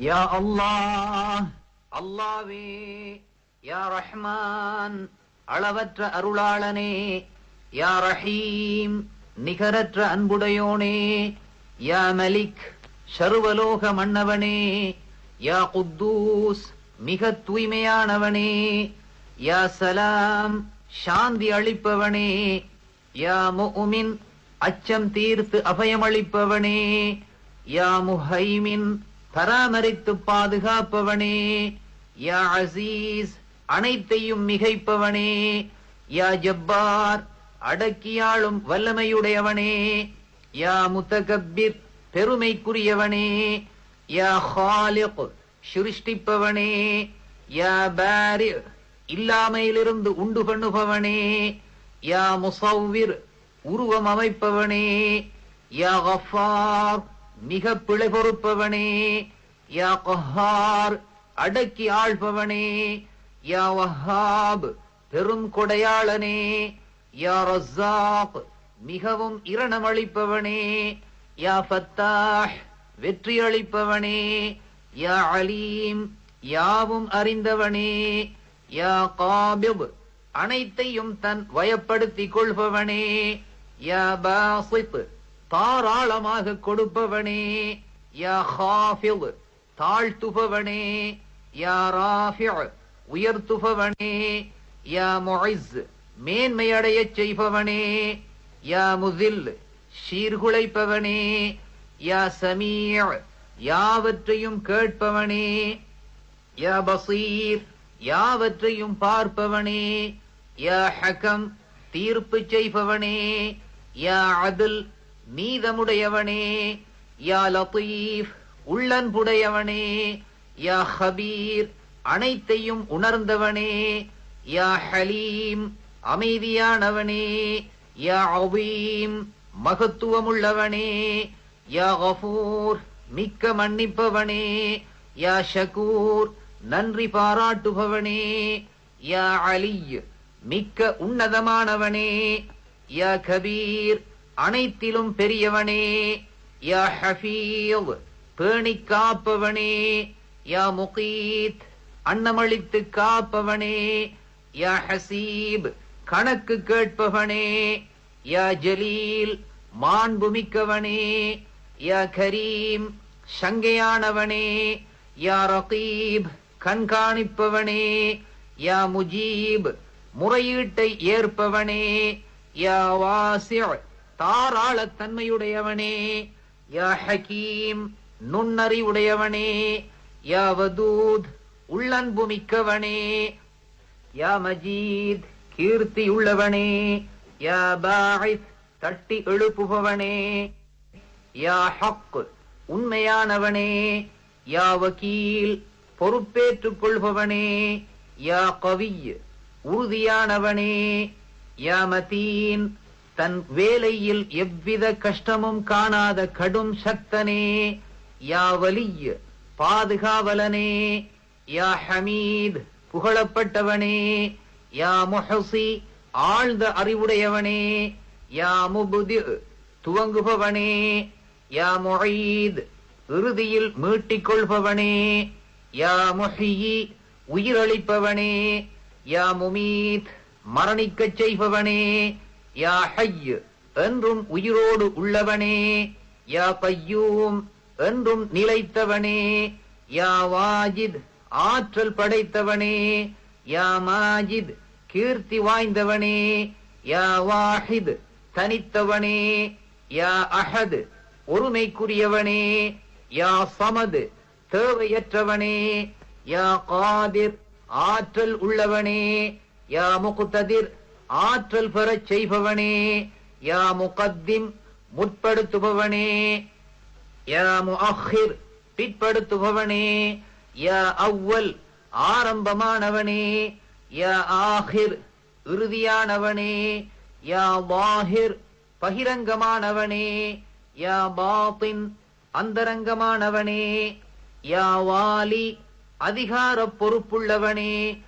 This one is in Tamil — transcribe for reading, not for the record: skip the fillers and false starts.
யா அல்லாஹ், அல்லாவே. யா ரஹ்மான், அளவற்ற அருளாளனே. யா ரஹீம், நிகரற்ற அன்புடையோனே. யா மலிக், சர்வலோக மன்னவனே. யா குத்தூஸ், மிக தூய்மையானவனே. யா சலாம், சாந்தி அளிப்பவனே. யா முஃமின், அச்சம் தீர்த்து அபயமளிப்பவனே. யா முஹைமின், பராமரித்து பாதுகாப்பவனே. யா அசீஸ், அனைத்தையும் மிகைப்பவனே. யா ஜப்பார், அடக்கியாளும் வல்லமையுடையவனே. யா முத்தகப்பிர், பெருமைக்குரியவனே. யா ஹாலிக், சிருஷ்டிப்பவனே. யா பாரி, இல்லாமையிலிருந்து உண்டு பண்ணுபவனே. யா முசவ்விர், உருவம் அமைப்பவனே. யா கஃபார், மிக பிழை பொறுப்பவனே. யா கஹார், அடக்கி ஆள்பவனே. யா வஹாப், பெரும் கொடையாளனே. யா ரஸாக், மிகவும் இரணமளிப்பவனே. யா ஃபத்தாஹ், வெற்றி அளிப்பவனே. யா அலீம், யாவும் அறிந்தவனே. யா காபிப், அனைத்தையும் தன் வயப்படுத்திக் கொள்பவனே. யா பாசித், தாராளமாக கொடுப்பவனே. யா ஹாஃபில், தாழ்த்துபவனே. யா ராஃபி', உயர்த்துபவனே. யா முஇஸ், மேன்மையடையச் செய்பவனே. யா முஸில், சீர்குலைப்பவனே. யா சமீ', யாவற்றையும் கேட்பவனே. யா பசீர், யாவற்றையும் பார்ப்பவனே. யா ஹகம், தீர்ப்பு செய்பவனே. யா அத்ல், நீதமுடையவனே. யா லதீஃப், உள்ளன்புடையவனே. யா ஹபீர், அனைத்தையும் உணர்ந்தவனே. யா ஹலீம், அமைதியானவனே. யா அவீம், மகத்துவமுள்ளவனே. யா கஃபூர், மிக்க மன்னிப்பவனே. யா ஷகூர், நன்றி பாராட்டுபவனே. யா அலி, மிக்க உன்னதமானவனே. யா கபீர், அனைத்திலும் பெரியவனே. யா ஹஃபீஸ், பேணிக் காப்பவனே. யா முகீத், அன்னமளித்து காப்பவனே. யா ஹசீப், கணக்கு கேட்பவனே. யா ஜலீல், மாண்புமிக்கவனே. யா கரீம், சங்கையானவனே. யா ரகீப், கண்காணிப்பவனே. யா முஜீப், முறையீட்டை ஏற்பவனே. யா வாசி', தாராளத்தன்மையுடையவனே. யா ஹகீம், நுண்ணறிவுடையவனே. யா வதூத், உள்ளன்புமிக்கவனே. யா மஜீத், கீர்த்தியுள்ளவனே. யா பாஇஸ், தட்டி எழுப்புபவனே. யா ஹக், உண்மையானவனே. யா வக்கீல், பொறுப்பேற்றுக் கொள்பவனே. யா கவி, உறுதியானவனே. யா மதீன், தன் வேலையில் எவ்வித கஷ்டமும் காணாத கடும் சக்தனே. யா வலி, பாதுகாவலனே. யா ஹமீத், புகழப்பட்டவனே. யா முஹசி, ஆழ்ந்த அறிவுடையவனே. யா முப்தி, துவங்குபவனே. யா முஈத், இறுதியில் மீட்டிக் கொள்பவனே. யா முஹ்யி, உயிரளிப்பவனே. யா முமீத், மரணிக்கச் செய்பவனே. யா ஹய்ய், என்றும் உயிரோடு உள்ளவனே. யா கய்யூம், என்றும் நிலைத்தவனே. யா வாஜித், ஆற்றல் படைத்தவனே. யா மாஜித், கீர்த்தி வாய்ந்தவனே. யா வாஹித், தனித்தவனே. யா அஹத், ஒருமைக்குரியவனே. யா சமத், தேவையற்றவனே. யா காதிர், ஆற்றல் உள்ளவனே. யா முக்ததிர், ஆற்றல் பெறச் செய்பவனே. யா முகத்திம், முற்படுத்துபவனே. யா முஅக்கிர், பிற்படுத்துபவனே. யா அவ்வல், ஆரம்பமானவனே. யா ஆஹிர், இறுதியானவனே. யா வாஹிர், பகிரங்கமானவனே. யா பாத்தின், அந்தரங்கமானவனே. யா வாலி, அதிகார பொறுப்புள்ளவனே.